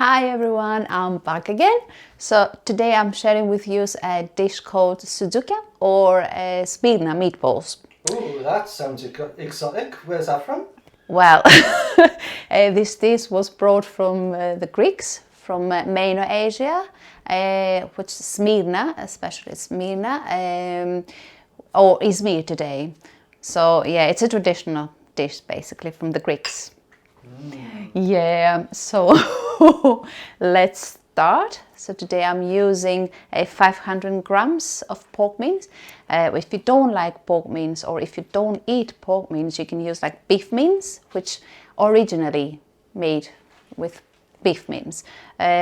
Hi everyone, I'm back again. So today I'm sharing with you a dish called Soutzoukia or Smyrna meatballs. Oh, that sounds exotic. Where's that from? Well, this dish was brought from the Greeks, from Minor Asia, which is Smyrna, especially Smyrna, or Izmir today. So yeah, it's a traditional dish basically from the Greeks. Yeah, so let's start. So today I'm using 500 grams of pork mince. If you don't like pork mince or if you don't eat pork mince, you can use like beef mince, which originally made with beef mince.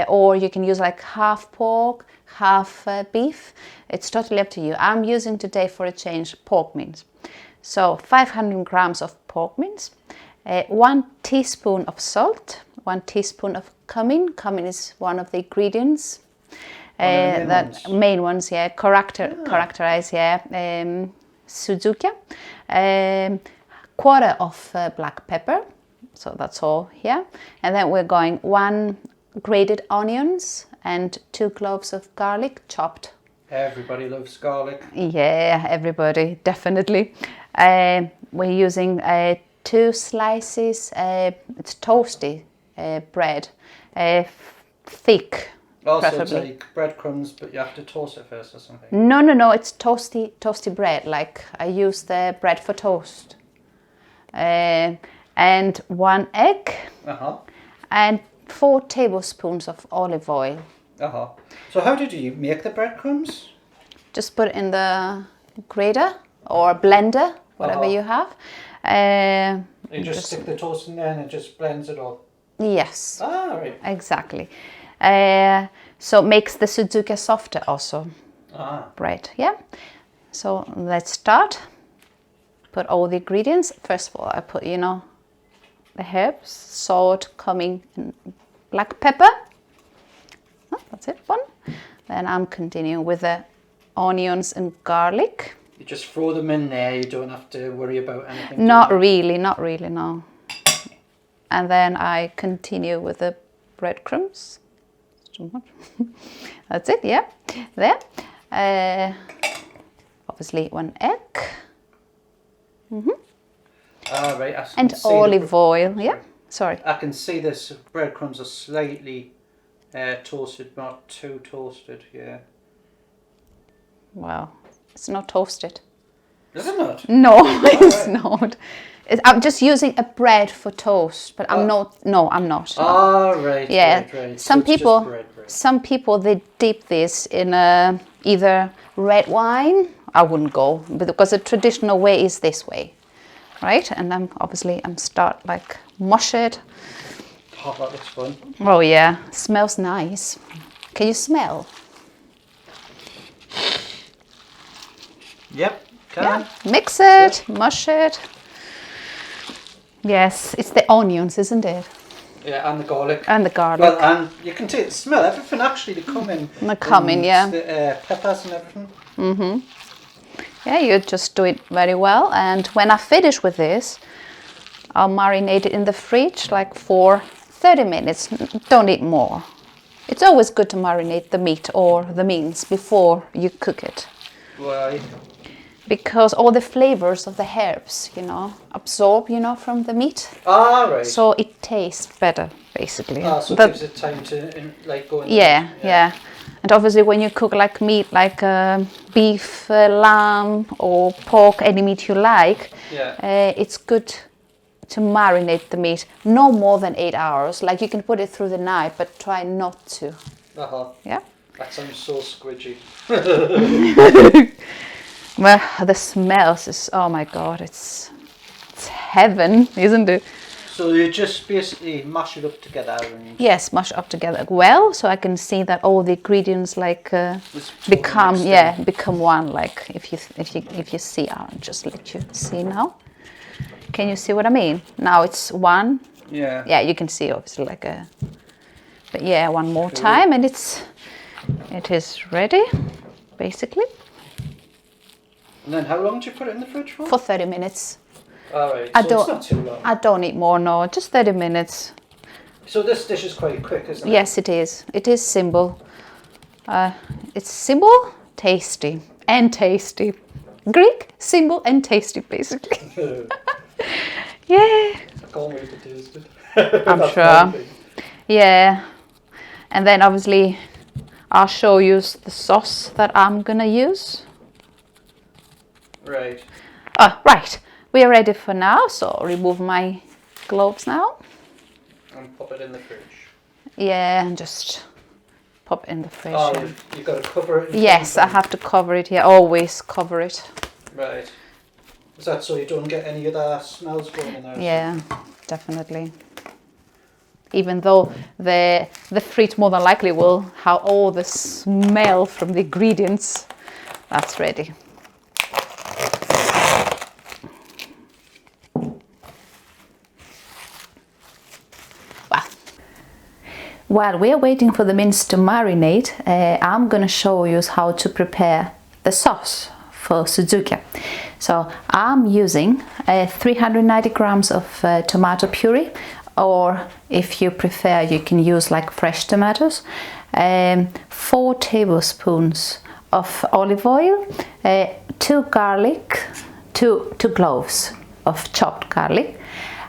Or you can use like half pork, half beef. It's totally up to you. I'm using today for a change pork mince. So 500 grams of pork mince. 1 teaspoon of salt, 1 teaspoon of cumin. Cumin is one of the ingredients main ones, yeah. Characterize, yeah. Soutzoukia. Quarter of black pepper, so that's all here. And then we're going 1 grated onions and 2 cloves of garlic chopped. Everybody loves garlic. Yeah, everybody, definitely. We're using 2 slices, it's toasty bread, thick, Also, preferably. it's like breadcrumbs, but you have to toast it first or something. No, it's toasty bread, like I use the bread for toast. And 1 egg, and 4 tablespoons of olive oil. So how did you make the breadcrumbs? Just put it in the grater or blender, whatever you have. You just stick the toast in there and it just blends it all? Yes. Ah, right. Exactly. So it makes the Soutzoukia softer also. Bread, yeah. So let's start. Put all the ingredients. First of all, I put, the herbs, salt, cumin, and black pepper. Oh, that's it, one. Then I'm continuing with the onions and garlic. You just throw them in there, you don't have to worry about anything? Not really, no. And then I continue with the breadcrumbs. Too much. That's it, yeah. There. Obviously 1 egg. Right. And olive oil, yeah. Sorry. I can see this breadcrumbs are slightly toasted, not too toasted, yeah. Wow, it's not toasted. Is it not? No, it's not. I'm just using a bread for toast, but I'm not. No, I'm not. No. Oh, right. Yeah. Right. Some so people, bread. some people they dip this in either red wine. I wouldn't go because the traditional way is this way, right? And I'm start like mush it. Oh, that looks fun. Oh yeah, smells nice. Can you smell? Yep. Yeah. Mix it, mush it. Yes, it's the onions, isn't it? Yeah, and the garlic. And the garlic. Well, and you can smell everything actually, the cumin. The cumin, yeah. The peppers and everything. Yeah, you just do it very well. And when I finish with this, I'll marinate it in the fridge like for 30 minutes. Don't eat more. It's always good to marinate the meat or the mince before you cook it. Why? Because all the flavors of the herbs, absorb, from the meat. Ah, right. So it tastes better, basically. So it gives it time to go in. Yeah. And obviously when you cook like meat, like beef, lamb or pork, any meat you like, it's good to marinate the meat no more than 8 hours. Like you can put it through the night, but try not to. Yeah. That sounds so squidgy. Well, the smells is, oh my God, it's heaven, isn't it? So you just basically mash it up together and... Yes, mash it up together well, so I can see that all the ingredients become one. Like if you see, I'll just let you see now. Can you see what I mean? Now it's one. Yeah. Yeah, you can see obviously but yeah, one more time and it is ready, basically. And then how long do you put it in the fridge for? For 30 minutes. All right, so it's not too long. I don't eat more, no, just 30 minutes. So this dish is quite quick, isn't it? Yes, it is. It is simple. It's simple, tasty, and tasty. Greek, simple and tasty, basically. Yeah. I can't wait to taste it. I'm sure. Yeah. And then obviously I'll show you the sauce that I'm gonna use. Right. Right. We are ready for now, so I'll remove my gloves now. And pop it in the fridge. Yeah, and just pop it in the fridge. Oh, you've got to cover it? Yes, I have to cover it here. Always cover it. Right. Is that so you don't get any of the smells going in there? Yeah, definitely. Even though the frit more than likely will have all the smell from the ingredients. That's ready. While we are waiting for the mince to marinate, I'm going to show you how to prepare the sauce for Soutzoukia. So I'm using 390 grams of tomato puree, or if you prefer you can use like fresh tomatoes, 4 tablespoons of olive oil, 2 garlic, 2 cloves of chopped garlic,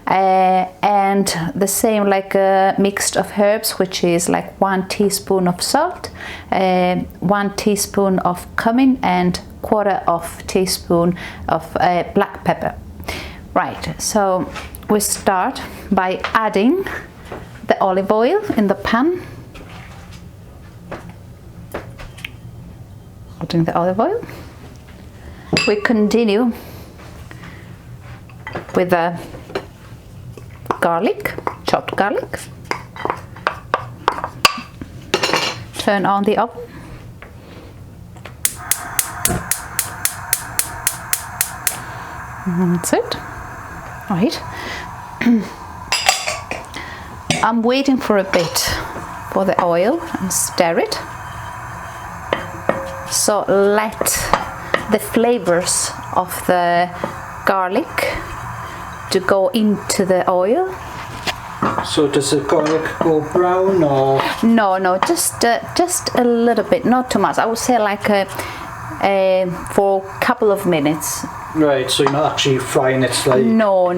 and the same like mixed of herbs, which is like 1 teaspoon of salt, 1 teaspoon of cumin, and 1/4 of teaspoon of black pepper. Right, so we start by adding the olive oil in the pan. Adding the olive oil. We continue with the garlic, chopped garlic. Turn on the oven. That's it. Right. I'm waiting for a bit for the oil and stir it. So let the flavors of the garlic to go into the oil. So does the garlic go brown or? No, just a little bit, not too much. I would say like for a couple of minutes. Right, so you're not actually frying it like? No,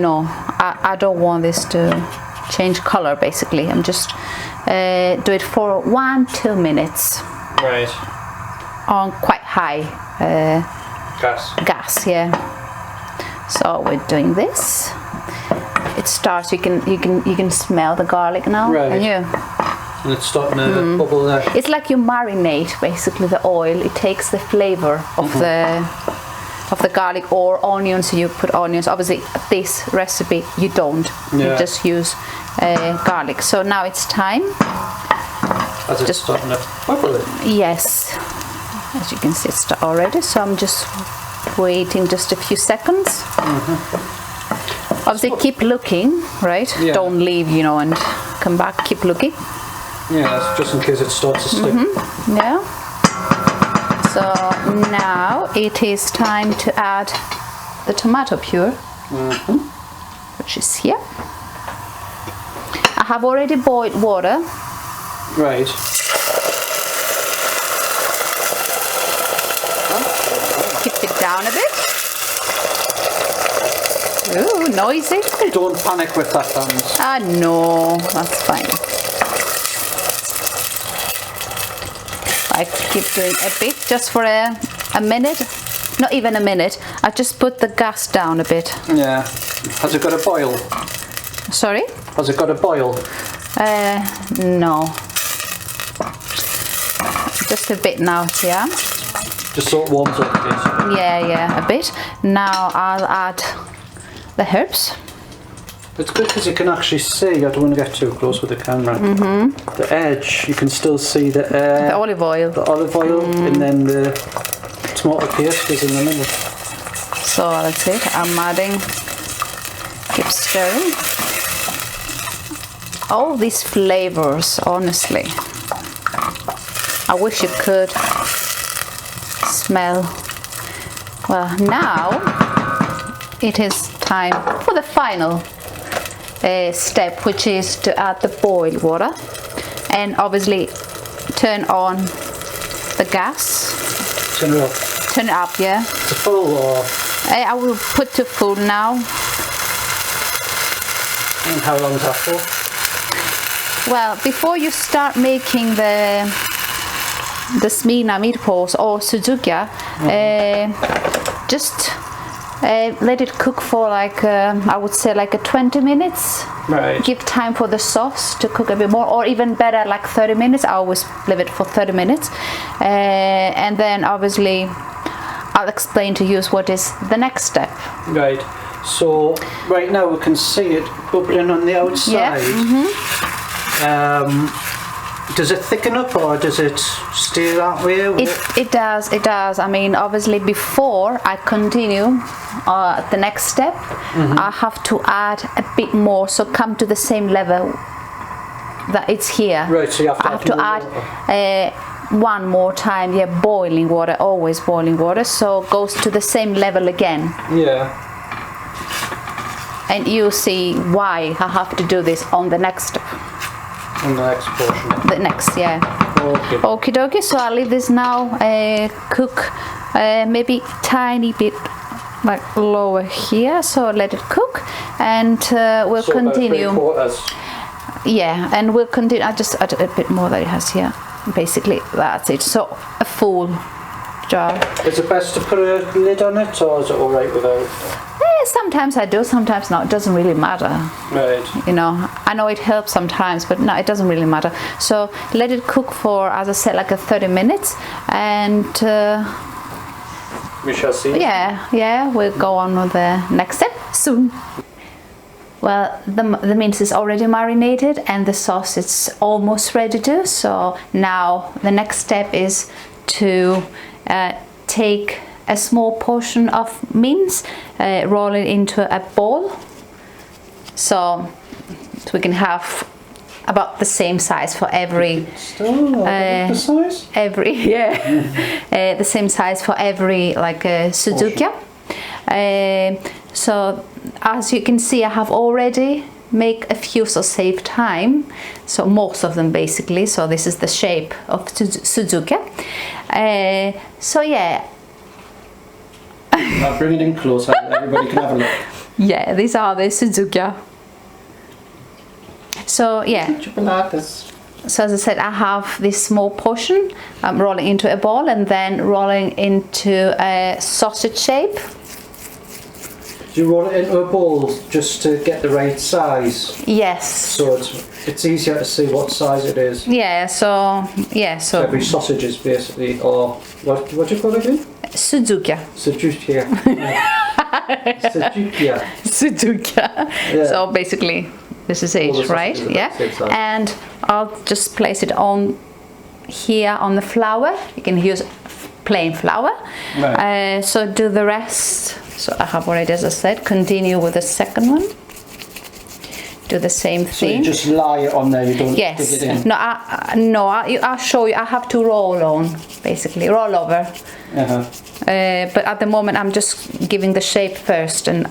I don't want this to change color. Basically, I'm just do it for 1-2 minutes. Right. On quite high gas, yeah. So we're doing this. It starts. You can smell the garlic now. Right. Can you? And it's starting to bubble there. It's like you marinate basically the oil. It takes the flavor of the garlic or onions. You put onions. Obviously, this recipe you don't. Yeah. You just use garlic. So now it's time. As it's starting to bubble it. Yes. As you can see, it's already. So I'm just waiting just a few seconds. Obviously, keep looking, right? Yeah. Don't leave, and come back. Keep looking. Yeah, just in case it starts to stick. Yeah. So now it is time to add the tomato puree, which is here. I have already boiled water. Right. Keep it down a bit. Ooh, noisy. Don't panic with that, Hans. Ah, no, that's fine. I keep doing a bit, just for a minute. Not even a minute. I just put the gas down a bit. Yeah. Has it got a boil? Sorry? Has it got a boil? No. Just a bit now, yeah? Just so it warms up a bit. Yeah, a bit. Now I'll add the herbs. It's good because you can actually see. I don't want to get too close with the camera. The edge, you can still see the olive oil. The olive oil, and then the tomato paste is in the middle. So that's it. I'm adding. Keep stirring. All these flavors, honestly. I wish you could smell. Well, now it is time for the final step, which is to add the boiled water, and obviously turn on the gas. Turn it up. Turn it up, yeah. To full or? I will put to full now. And how long is that for? Well, before you start making the Smyrna meatballs or Soutzoukia, just let it cook for like I would say like 20 minutes. Right. Give time for the sauce to cook a bit more, or even better, like 30 minutes. I always leave it for 30 minutes, and then obviously I'll explain to you what is the next step. Right. So right now we can see it bubbling on the outside. Yeah. Does it thicken up or does it stay that way? It does. I mean, obviously before I continue the next step, I have to add a bit more, so come to the same level that it's here. Right, so you have to add one more time, yeah, boiling water, always boiling water, so it goes to the same level again. Yeah. And you see why I have to do this on the next step. On the next portion. The next, yeah. Okay. Okie dokie, so I'll leave this now cook maybe tiny bit like lower here, so let it cook, and we'll continue. About 3/4. Yeah, and we'll continue. I just add a bit more that it has here. Basically, that's it. So a full jar. Is it best to put a lid on it, or is it alright without? Sometimes I do, sometimes not. It doesn't really matter. Right. You know, I know it helps sometimes, but no, it doesn't really matter. So let it cook for, as I said, like 30 minutes, and we shall see. Yeah, we'll go on with the next step soon. Well, the mince is already marinated and the sauce is almost ready to. So now the next step is to take a small portion of mince, roll it into a ball, so we can have about the same size for every the size? The same size for every like Soutzoukia. So as you can see, I have already make a few, so save time, so most of them basically. So this is the shape of Soutzoukia. So yeah, I'll bring it in closer, everybody can have a look. Yeah, these are the Soutzoukia. So yeah, so as I said, I have this small portion. I'm rolling into a ball and then rolling into a sausage shape. Do you roll it into a bowl just to get the right size? Yes. So it's easier to see what size it is. Yeah. So every sausage is basically, or what do you call it again? Soutzoukia. Soutzoukia. Soutzoukia. Soutzoukia. Yeah. So basically, this is it, right? Yeah. And I'll just place it on here on the flour. You can use plain flour. Right. So do the rest. So I have already, as I said, continue with the second one. Do the same thing. So you just lie it on there, you don't dig it in? No, I'll show you. I have to roll on, basically, roll over. But at the moment I'm just giving the shape first and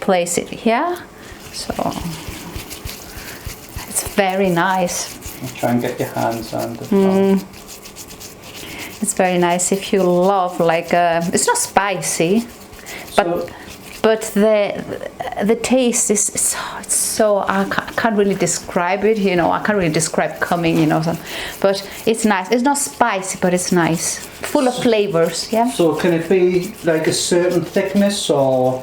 place it here. So it's very nice. I'll try and get your hands on the It's very nice if you love, like, it's not spicy, but the taste is so I can't really describe it, you know. I can't really describe cumin, you know. But it's nice. It's not spicy, but it's nice, full of flavors. Yeah. So can it be like a certain thickness or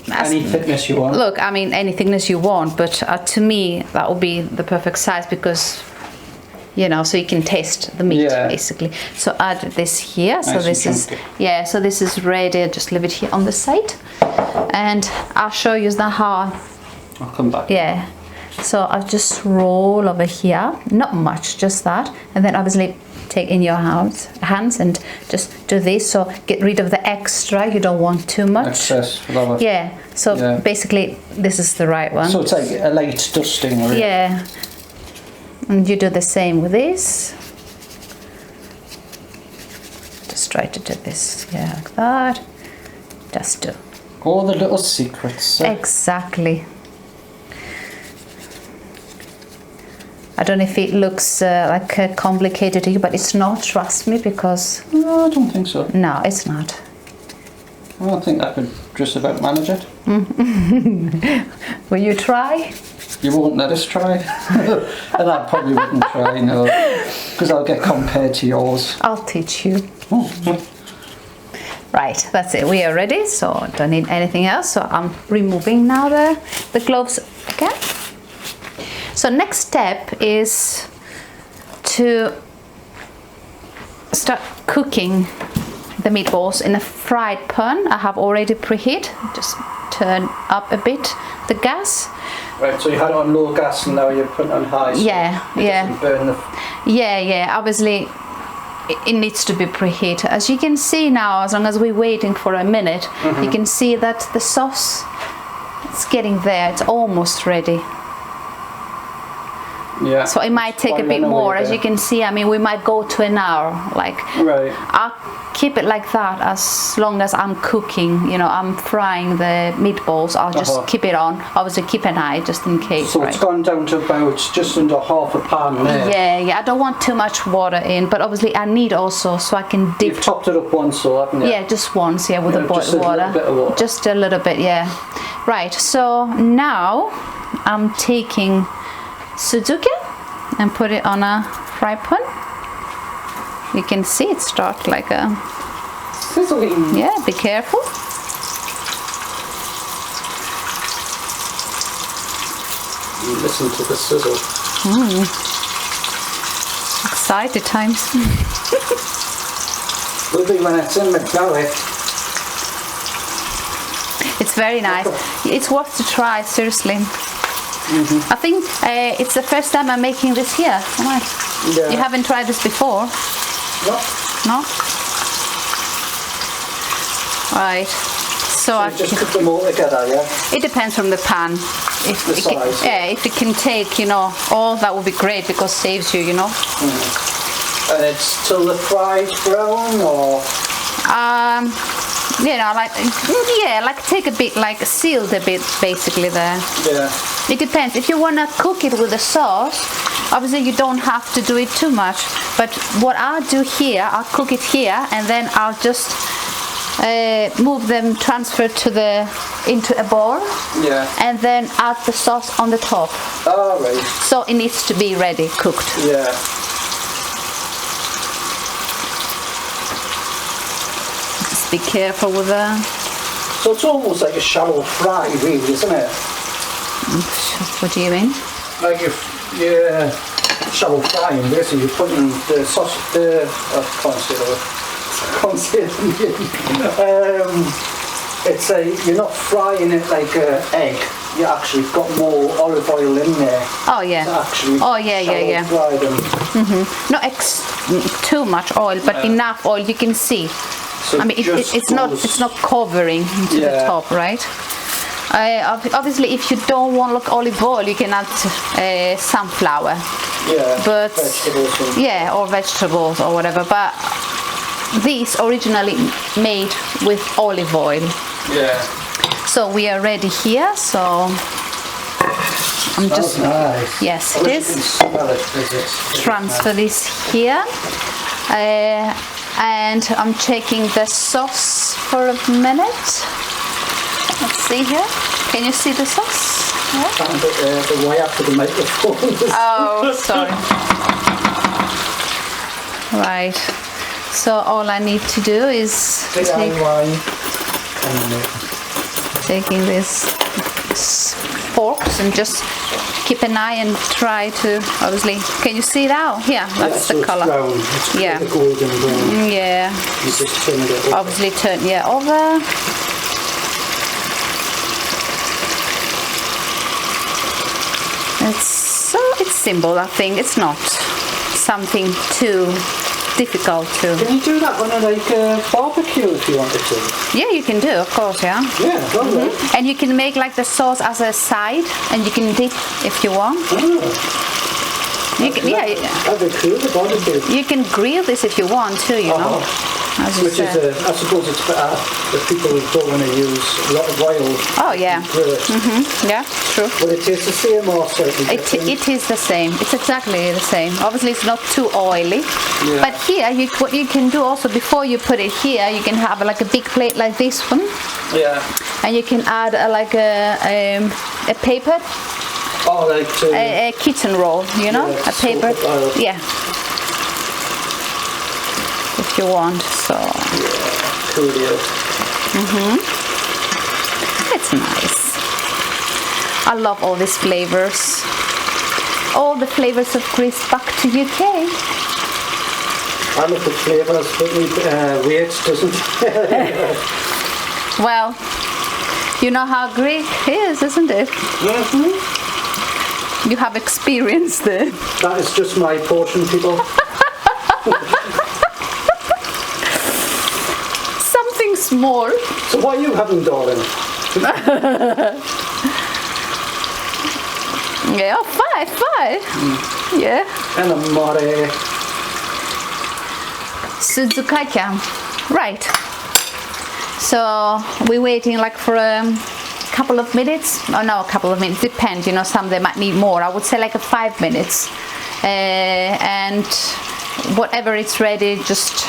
any thickness you want? Look, I mean, any thickness you want, but to me that would be the perfect size because, you know, so you can taste the meat basically. So add this here. So this is so this is ready. Just leave it here on the side, and I'll show you now how. I'll come back. Yeah. So I'll just roll over here. Not much, just that, and then obviously take in your hands and just do this. So get rid of the extra. You don't want too much. Excess flour. Yeah. So basically, this is the right one. So it's like a light dusting, really. Yeah. And you do the same with this. Just try to do this, like that. Just do. All the little secrets. Exactly. I don't know if it looks complicated to you, but it's not, trust me, because... No, I don't think so. No, it's not. I don't think I could just about manage it. Will you try? You won't let us try? And I probably wouldn't try, no. Because I'll get compared to yours. I'll teach you. Right, that's it. We are ready, so don't need anything else. So I'm removing now the gloves again. So next step is to start cooking the meatballs in a fried pan. I have already preheat. Just turn up a bit the gas. Right, so you had it on low gas and now you're putting it on high. So yeah. Burn the... Yeah. Obviously, it needs to be preheated. As you can see now, as long as we're waiting for a minute, you can see that the sauce is getting there. It's almost ready. Yeah. So it might take a bit more. As you can see, I mean, we might go to an hour. Right. I'll keep it like that as long as I'm cooking. You know, I'm frying the meatballs. I'll just keep it on. Obviously, keep an eye just in case. So it's gone down to about just under half a pan there. Yeah. I don't want too much water in, but obviously I need also so I can dip. You've topped it up once, so haven't you? Yeah, just once. Yeah, with the boiled water. Just a little bit of water. Just a little bit. Yeah. Right. So now I'm taking Soutzoukia and put it on a fry pan. You can see it start like a sizzling. Yeah, be careful. You listen to the sizzle. Excited times. Will be when it's in the belly. It's very nice. It's worth to try, seriously. I think it's the first time I'm making this here. Yeah. You haven't tried this before? No? Right. So I just cook them all together, yeah? It depends from the pan. If the size. If it can take, all that would be great because it saves you, And it's till the fries brown, or? Take a bit, sealed a bit, basically there. Yeah. It depends. If you want to cook it with the sauce, obviously you don't have to do it too much. But what I'll do here, I'll cook it here, and then I'll just move them, transfer into a bowl. Yeah. And then add the sauce on the top. Oh, right. So it needs to be ready, cooked. Yeah. Just be careful with the... So it's almost like a shallow fry, really, isn't it? What do you mean? Like if you're shallow frying, basically you're putting the sauce, you're not frying it like an egg. You actually got more olive oil in there. Oh yeah. Yeah. Fry them. Not too much oil, but enough oil you can see. So I mean, it's not covering into the top, right? Obviously, if you don't want olive oil, you can add sunflower. Yeah. But vegetables. Yeah, or vegetables or whatever. But these originally made with olive oil. Yeah. So we are ready here. So I'm just nice. Yes, it is. Transfer this here. And I'm checking the sauce for a minute. Let's see here. Can you see the sauce? Yeah. The way after the microphone. Oh, sorry. Right. So all I need to do is taking this forks and just keep an eye and try to, obviously, can you see it out? Yeah, that's the color. It's the golden brown. Yeah. You just turn it over. Obviously turn, over. It's simple, I think. It's not something too difficult to. Can you do that on a barbecue if you wanted to? Yeah, you can do, of course, yeah. Yeah, lovely. And you can make the sauce as a side, and you can dip if you want. Oh. You can, That'd be cool, the barbecue. You can grill this if you want too, as you Which said. is, I suppose it's better if people don't want to use a lot of oil. Oh yeah. Grill it. Yeah, true. Will it taste the same or slightly different? It is the same. It's exactly the same. Obviously, it's not too oily. Yeah. But here, what you can do also before you put it here, you can have like a big plate like this one, Yeah. and you can add like a paper, Oh, like to... a kitchen roll, you know, Yeah, a paper. soak it up. Yeah. If you want, so. Yeah, coolio. It's nice. I love all these flavors. All the flavors of Greece back to UK. I love the flavours, but weight doesn't. Well, you know how Greek is, isn't it? You have experienced it. That is just my portion, people. Something small. So what are you having, darling? Yeah, five. Yeah. And a mare. Soutzoukia. Right. So we're waiting like for a couple of minutes. Oh no, a couple of minutes. Depends. You know, some they might need more. I would say like 5 minutes. And whatever it's ready, just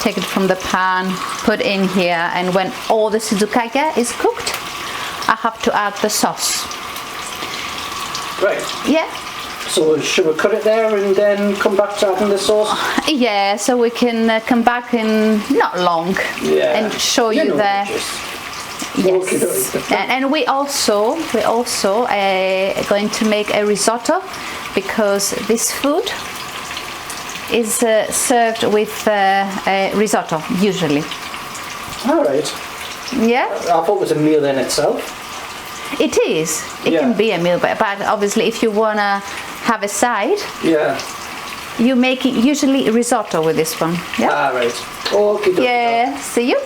take it from the pan, put in here, and when all the soutzoukia is cooked, I have to add the sauce. Right. Yeah. So should we cut it there and then come back to adding the sauce? Yeah, so we can come back in not long and show you the. Yes, and we also going to make a risotto, because this food is served with risotto usually. All right. Yeah. I thought it was a meal in itself. It is. It can be a meal, but obviously if you wanna have a side, you make it usually risotto with this one. Yeah. Ah, right. Okay. Yeah. See you.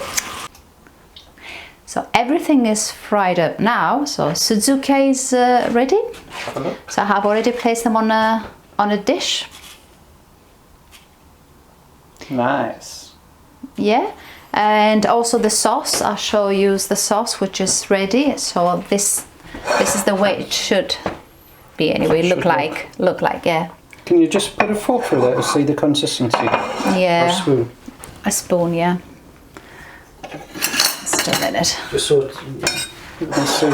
So everything is fried up now. So Soutzoukia is ready. Have a look. So I have already placed them on a dish. Nice. Yeah. And also the sauce, I'll show you the sauce which is ready. So this is the way it should be anyway. Look like, yeah. Can you just put a fork through there to see the consistency? Yeah. Or a spoon? A spoon, yeah. Just a minute. Just so you can see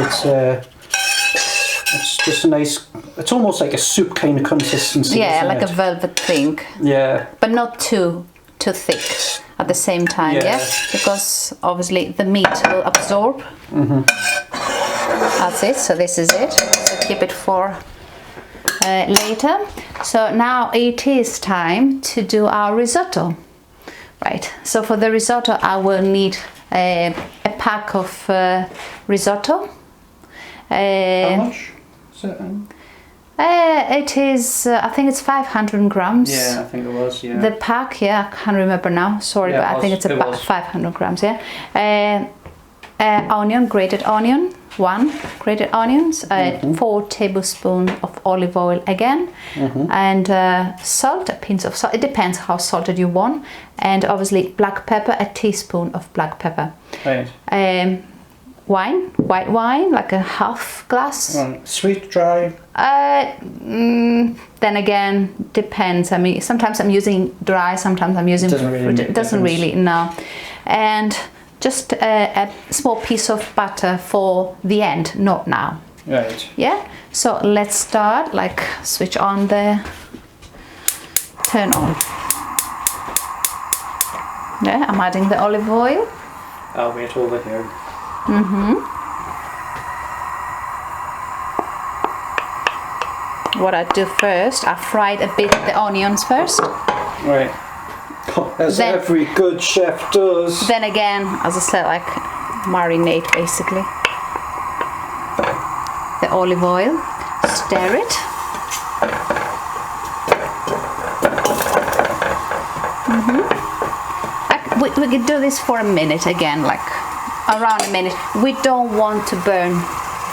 it's just a nice, it's almost like a soup kind of consistency. Yeah, like it? a velvet thing. Yeah. But not too thick at the same time, yeah? Because obviously the meat will absorb. That's it, so this is it. So keep it for later. So now it is time to do our risotto. Right, so for the risotto I will need a pack of risotto. How much? It is, I think it's 500 grams. Yeah, I think it was, yeah. The pack, yeah, I can't remember now, sorry, Yeah, but I think it's about 500 grams, yeah. Onion, grated onion, 1 grated onions, 4 tablespoons of olive oil again, and salt, a pinch of salt, it depends how salted you want, and obviously black pepper, a teaspoon of black pepper. Right. Wine, white wine, like a half glass. Sweet, dry? Then again, depends. I mean, sometimes I'm using dry, sometimes I'm using doesn't really, no. And just a small piece of butter for the end, not now. Right. Yeah, so let's start, like switch on the, turn on. Yeah, I'm adding the olive oil. I'll wait over here. What I do first, I fried a bit the onions first. Right. As Then- every good chef does. Then again, as I said, like marinate basically. The olive oil, stir it. We could do this for a minute again, like around a minute. We don't want to burn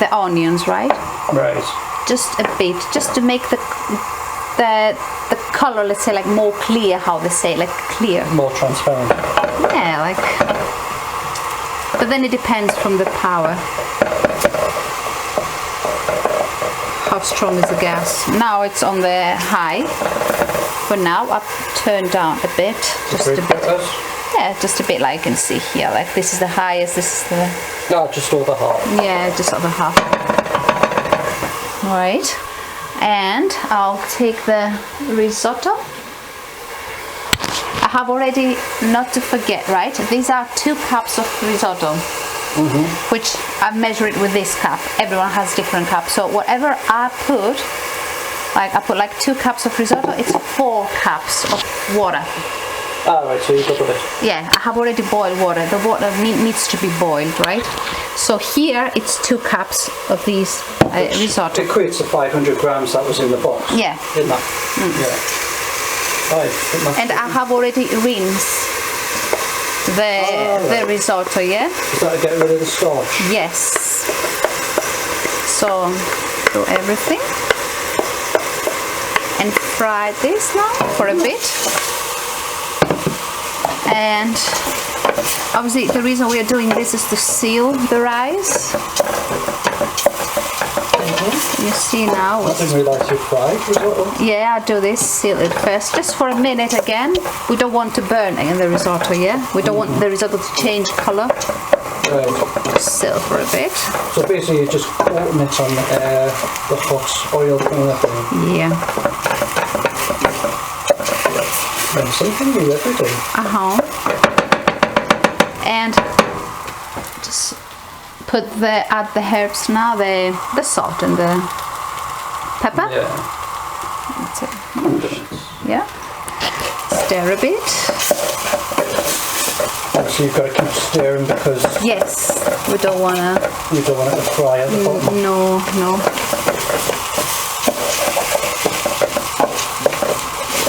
the onions, right? Right. Just a bit, just to make the color, let's say, like more clear, how they say, like clear. More transparent. like. But then it depends from the power. How strong is the gas? Now it's on the high. For now, I've turned down a bit, just a bit. Yeah, just a bit, like you can see here. Like this is the highest, this is the... No, just over half. Yeah, just over half. Right, and I'll take the risotto. I have already, not to forget, right? These are 2 cups of risotto, which I measure it with this cup. Everyone has different cups, so whatever I put, like I put like 2 cups of risotto, it's 4 cups of water. Ah, right, so you double it. Yeah, I have already boiled water. The water needs to be boiled, right? So here it's 2 cups of these risotto. It equates to 500 grams that was in the box. Yeah. In that. Yeah. Right, and I have already rinsed the risotto, yeah? Is that to get rid of the starch? Yes. So, do everything. And fry this now for a bit. And obviously the reason we are doing this is to seal the rice. You see now. I didn't realise you fried risotto. Yeah, I do this, seal it first, just for a minute again. We don't want to burn in the risotto, yeah? We don't want the risotto to change colour. Right. Seal for a bit. So basically you're just coating it on the hot oil kind of thing. Yeah. And something new every day. And just add the herbs now, the salt and the pepper. Yeah. That's it. Yeah. Stir a bit. So you've got to keep stirring because yes, we don't wanna. You don't want it to fry at the bottom. No.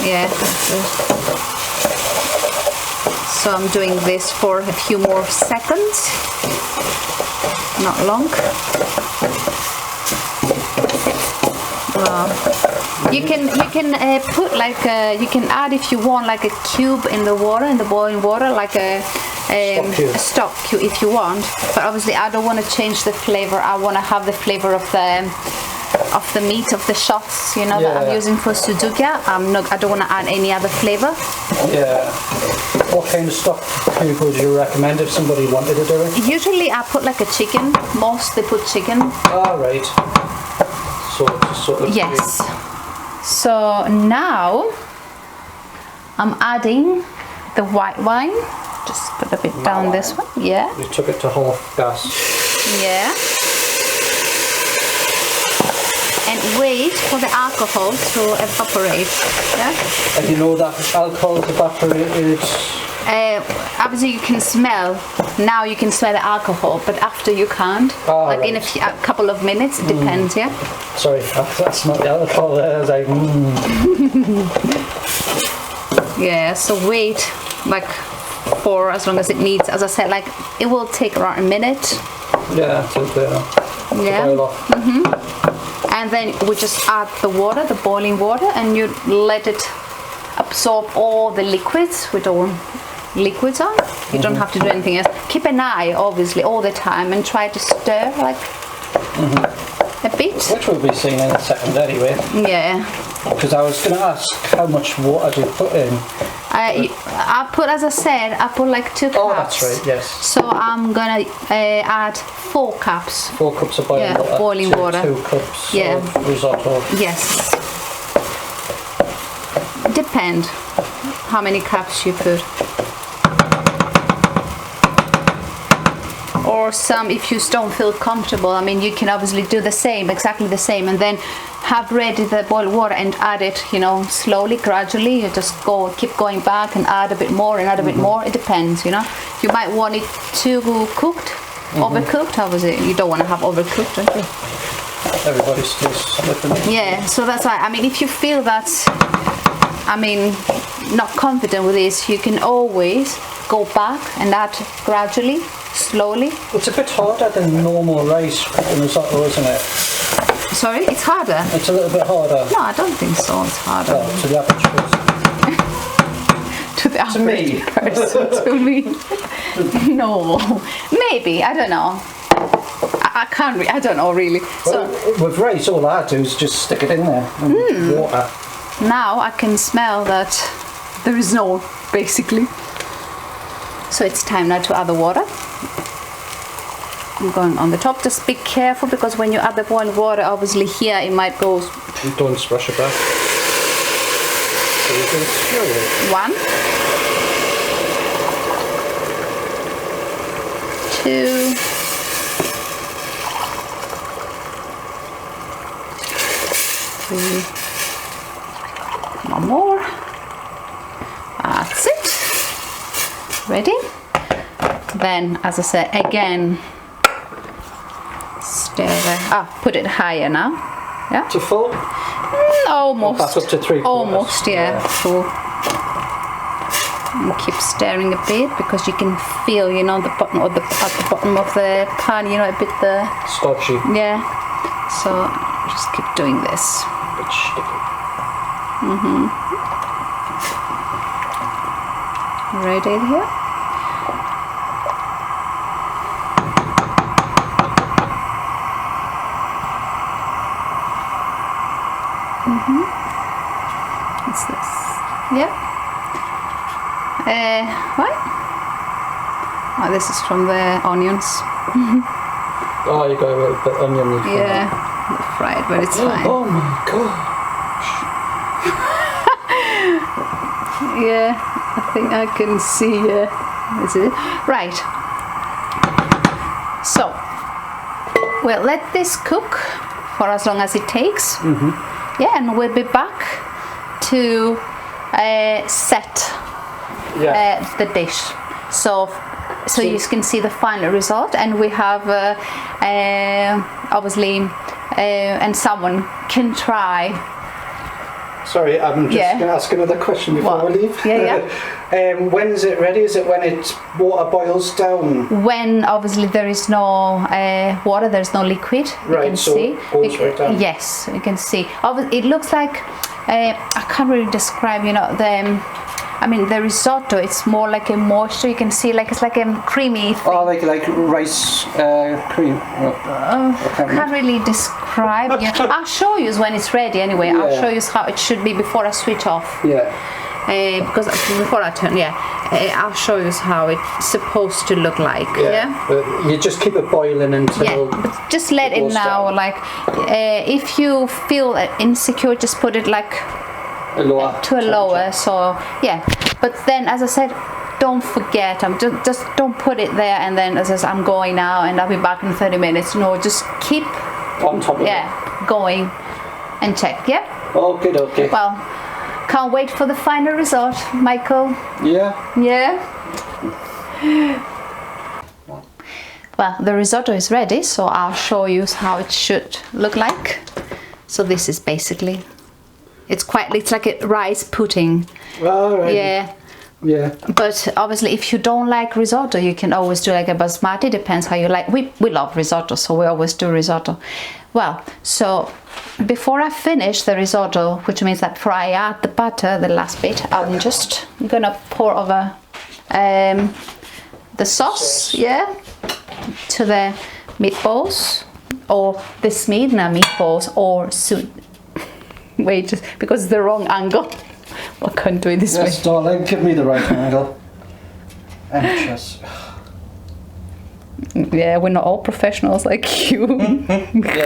Yeah. So I'm doing this for a few more seconds. Not long. You can put like you can add if you want like a cube in the water, in the boiling water, like a stock cube if you want. But obviously I don't want to change the flavor. I want to have the flavor of the meat, of the shots, you know, that I'm using for Soutzoukia. I don't want to add any other flavor. Yeah. What kind of stock cube would you recommend if somebody wanted to do it? Usually I put like a chicken. Most they put chicken. Ah, right. So sort of. Yes. So now I'm adding the white wine. Just put a bit down this one. Yeah. You took it to half gas. Yeah. And wait for the alcohol to evaporate. Yeah. And you know that alcohol is evaporated. Obviously you can smell. Now you can smell the alcohol, but after you can't. Like right. In a couple of minutes, it depends. Yeah. Sorry, that's not the alcohol there. I was like, Yeah. So wait, like for as long as it needs. As I said, like it will take around a minute. Yeah. To boil off. And then we just add the water, the boiling water, and you let it absorb all the liquids. We don't want liquids on. You don't have to do anything else. Keep an eye, obviously, all the time, and try to stir like a bit. Which we'll be seeing in a second anyway. Yeah. Because I was going to ask how much water do you put in? I put, as I said, I put like 2 cups. Oh, that's right, yes. So I'm going to add 4 cups. 4 cups of boiling water. Boiling water. 2 cups of risotto. Yes. Depend how many cups you put. Or some, if you don't feel comfortable, I mean, you can obviously do the same, exactly the same, and then have ready the boiled water and add it, you know, slowly, gradually. You just keep going back and add a bit more and add a bit more. It depends, you know. You might want it too cooked, overcooked. Obviously, you don't want to have overcooked, don't you? Everybody's tastes different. Yeah, so that's why. I mean, if you feel that, I mean, not confident with this, you can always go back and add gradually. Slowly. It's a bit harder than normal rice in risotto, isn't it? Sorry, it's harder? It's a little bit harder. No, I don't think so. It's harder. Oh, to the average person. To the average person to me. No, maybe, I don't know. I can't. I don't know really. Well, so with rice, all I do is just stick it in there and water. Now I can smell that there is no, basically. So it's time now to add the water. I'm going on the top. Just be careful because when you add the boiling water, obviously here it might go. Don't splash it back. So you can stir it. 1, 2. 3. 1 more. That's it. Ready? Then, as I said, again, stir it. Put it higher now. Yeah. To full? Almost. Back up to 3/4. Almost, yeah. Full. And keep stirring a bit because you can feel, you know, the bottom or at the bottom of the pan, you know, a bit the stodgy. Yeah. So just keep doing this. A bit sticky. Ready here? What's this? Yep. What? Oh, this is from the onions. Oh, you got a little bit onion. Yeah, fried, but it's fine. Oh my gosh. Yeah, I think I can see. This is it. Right. So we'll let this cook for as long as it takes. Yeah, and we'll be back to set the dish. So you can see the final result, and we have obviously, and someone can try. Sorry, I'm just going to ask another question before we leave. When is it ready? Is it when water boils down? When obviously there is no water, there's no liquid. Right, you can so see. It goes right down. Yes, you can see. It looks like I can't really describe. You know the risotto. It's more like a moisture. You can see it's like a creamy thing. Oh, like rice cream. I can't really describe. I'll show you when it's ready. Anyway, I'll show you how it should be before I switch off. Yeah. Because before I turn, I'll show you how it's supposed to look like. But you just keep it boiling until. Yeah, but just let it now. Down. If you feel insecure, just put it a lower. So but then, as I said, don't forget. Just don't put it there and then as I'm going now and I'll be back in 30 minutes. No, just keep on top of it. Going and check. Yeah. Okay. Well, can't wait for the final result, Michael. Yeah. Well, the risotto is ready, so I'll show you how it should look like. So this is basically. It's like a rice pudding. Oh, right. Yeah. But obviously, if you don't like risotto, you can always do like a basmati. Depends how you like. We love risotto, so we always do risotto. Well, so before I finish the risotto, which means that before I add the butter, the last bit, I'm gonna pour over the sauce, to the meatballs, or the Smyrna meatballs, or wait, just because it's the wrong angle. I can't do it this way. Yes, darling, give me the right angle. Anxious. Yeah, we're not all professionals like you,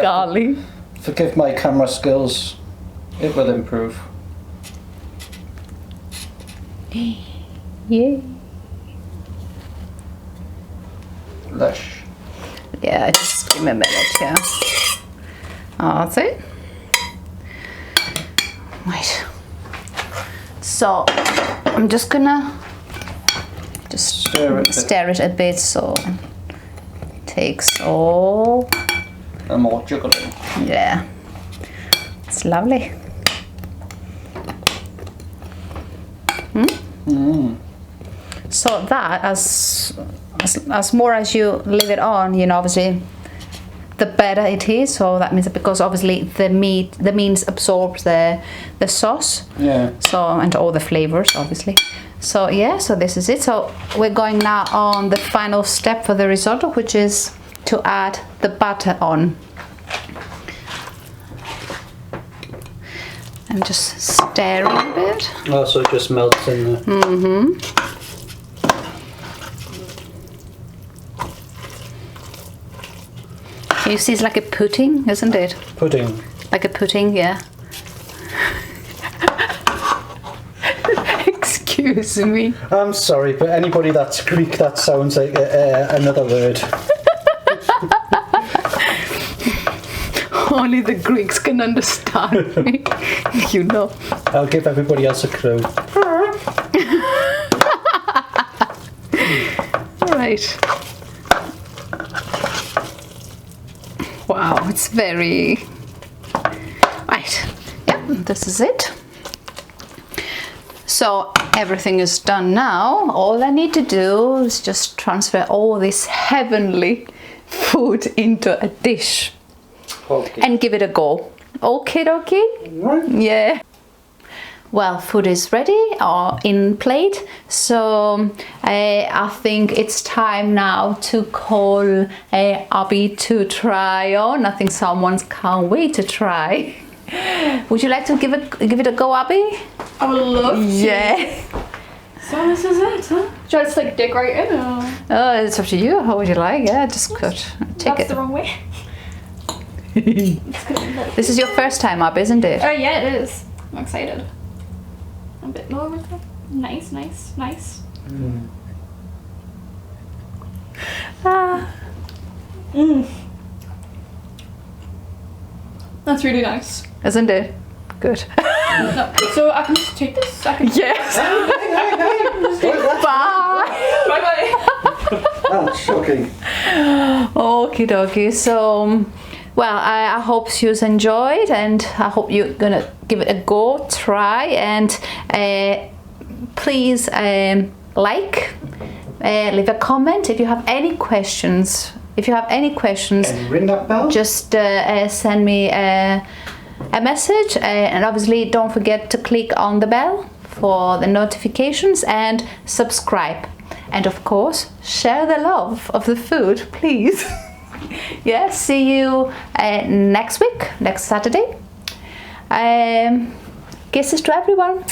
Carly. Forgive my camera skills. It will improve. Yay. Lush. Yeah, just give me a minute, Oh, that's it. Right. So I'm just gonna stir it a bit so it takes all. And more juggling. Yeah. It's lovely. So that as more as you leave it on, obviously the better it is. So that means that because obviously the meat absorbs the sauce. Yeah. So and all the flavors obviously. So yeah, so this is it. So we're going now on the final step for the risotto, which is to add the butter on. I'm just stirring a bit. Oh, so it just melts in there. Mm-hmm. You see, it's like a pudding, isn't it? Pudding. Like a pudding, yeah. Excuse me. I'm sorry, but anybody that's Greek, that sounds like another word. Only the Greeks can understand me, you know. I'll give everybody else a clue. Right. Wow, it's very... Right, yeah, this is it. So everything is done now. All I need to do is just transfer all this heavenly food into a dish. Okay. And give it a go. Okay, dokie? Right. Yeah. Well, food is ready or in plate, so I think it's time now to call Abby to try on. I think someone can't wait to try. Would you like to give it a go, Abby? I would love to. Yeah. So this is it, huh? Should I just like dig right in? Or? Oh, it's up to you. How would you like? Yeah, just cut. Take That's it. the wrong way. This is your first time up, isn't it? Oh yeah, it is. I'm excited. A bit lower with that. Nice, nice, nice. Mm. That's really nice. Isn't it? Good. No, so I can just take this? I can... Yes. Bye. Bye-bye. That's shocking. Okie dokie. So, well, I hope you enjoyed, and I hope you're gonna give it a go, try, and please like, leave a comment if you have any questions. If you have any questions, Can you ring that bell? just send me a message, and obviously don't forget to click on the bell for the notifications and subscribe, and of course share the love of the food, please. Yeah, see you next week, next Saturday. Kisses to everyone.